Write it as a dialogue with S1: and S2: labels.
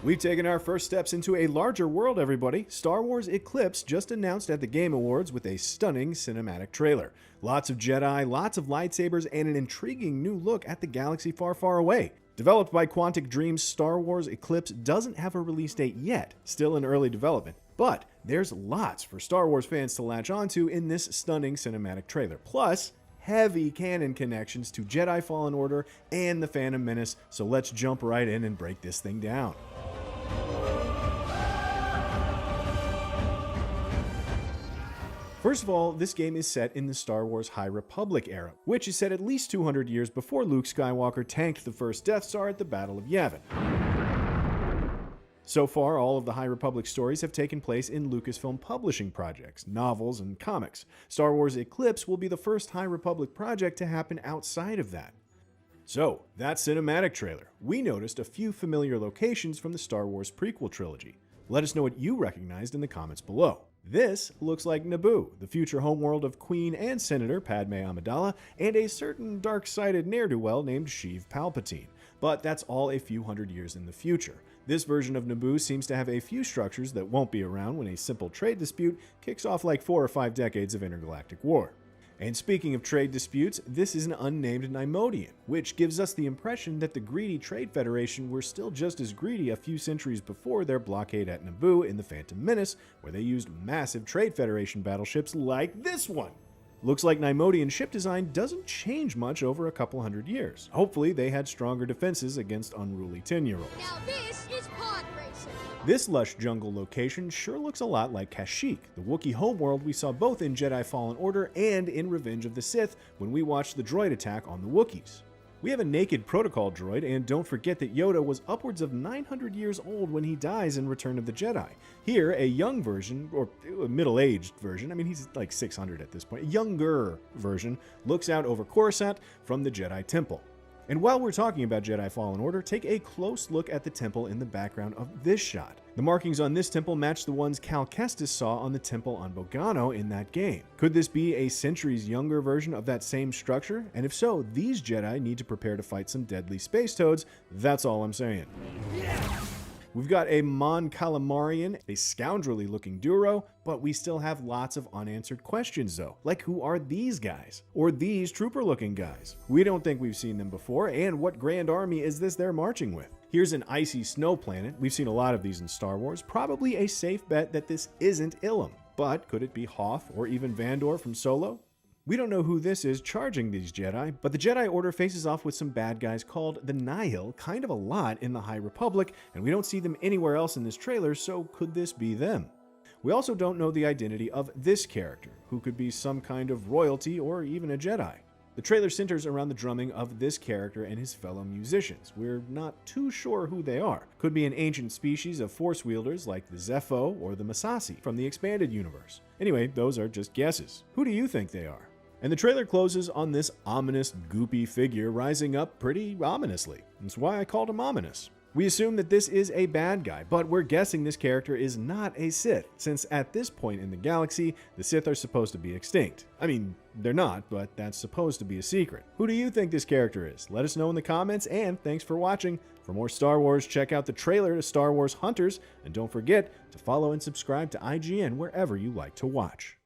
S1: We've taken our first steps into a larger world, everybody. Star Wars Eclipse just announced at the Game Awards with a stunning cinematic trailer. Lots of Jedi, lots of lightsabers, and an intriguing new look at the galaxy far, far away. Developed by Quantic Dream's Star Wars Eclipse doesn't have a release date yet, still in early development. But there's lots for Star Wars fans to latch onto in this stunning cinematic trailer. Plus, heavy canon connections to Jedi Fallen Order and the Phantom Menace, so let's jump right in and break this thing down. First of all, this game is set in the Star Wars High Republic era, which is set at least 200 years before Luke Skywalker tanked the first Death Star at the Battle of Yavin. So far, all of the High Republic stories have taken place in Lucasfilm publishing projects, novels, and comics. Star Wars Eclipse will be the first High Republic project to happen outside of that. So, that cinematic trailer. We noticed a few familiar locations from the Star Wars prequel trilogy. Let us know what you recognized in the comments below. This looks like Naboo, the future homeworld of Queen and Senator Padme Amidala, and a certain dark-sided ne'er-do-well named Sheev Palpatine. But that's all a few hundred years in the future. This version of Naboo seems to have a few structures that won't be around when a simple trade dispute kicks off like 4 or 5 decades of intergalactic war. And speaking of trade disputes, this is an unnamed Neimoidian, which gives us the impression that the greedy Trade Federation were still just as greedy a few centuries before their blockade at Naboo in the Phantom Menace, where they used massive Trade Federation battleships like this one. Looks like Neimoidian ship design doesn't change much over a couple hundred years. Hopefully they had stronger defenses against unruly 10-year-olds.
S2: Now this is pod racing.
S1: This lush jungle location sure looks a lot like Kashyyyk, the Wookiee homeworld we saw both in Jedi Fallen Order and in Revenge of the Sith when we watched the droid attack on the Wookiees. We have a naked protocol droid, and don't forget that Yoda was upwards of 900 years old when he dies in Return of the Jedi. Here, a young version, or a middle-aged version, I mean he's like 600 at this point, a younger version, looks out over Coruscant from the Jedi Temple. And while we're talking about Jedi Fallen Order, take a close look at the temple in the background of this shot. The markings on this temple match the ones Cal Kestis saw on the temple on Bogano in that game. Could this be a centuries younger version of that same structure? And if so, these Jedi need to prepare to fight some deadly space toads. That's all I'm saying. We've got a Mon Calamarian, a scoundrelly looking Duro, but we still have lots of unanswered questions though, like who are these guys? Or these trooper looking guys? We don't think we've seen them before, and what grand army is this they're marching with? Here's an icy snow planet, we've seen a lot of these in Star Wars, probably a safe bet that this isn't Ilum. But could it be Hoth or even Vandor from Solo? We don't know who this is charging these Jedi, but the Jedi Order faces off with some bad guys called the Nihil kind of a lot in the High Republic, and we don't see them anywhere else in this trailer, so could this be them? We also don't know the identity of this character, who could be some kind of royalty or even a Jedi. The trailer centers around the drumming of this character and his fellow musicians. We're not too sure who they are. Could be an ancient species of force wielders like the Zepho or the Masasi from the expanded universe. Anyway, those are just guesses. Who do you think they are? And the trailer closes on this ominous, goopy figure rising up pretty ominously. That's why I called him ominous. We assume that this is a bad guy, but we're guessing this character is not a Sith, since at this point in the galaxy, the Sith are supposed to be extinct. I mean, they're not, but that's supposed to be a secret. Who do you think this character is? Let us know in the comments, and thanks for watching. For more Star Wars, check out the trailer to Star Wars Hunters, and don't forget to follow and subscribe to IGN wherever you like to watch.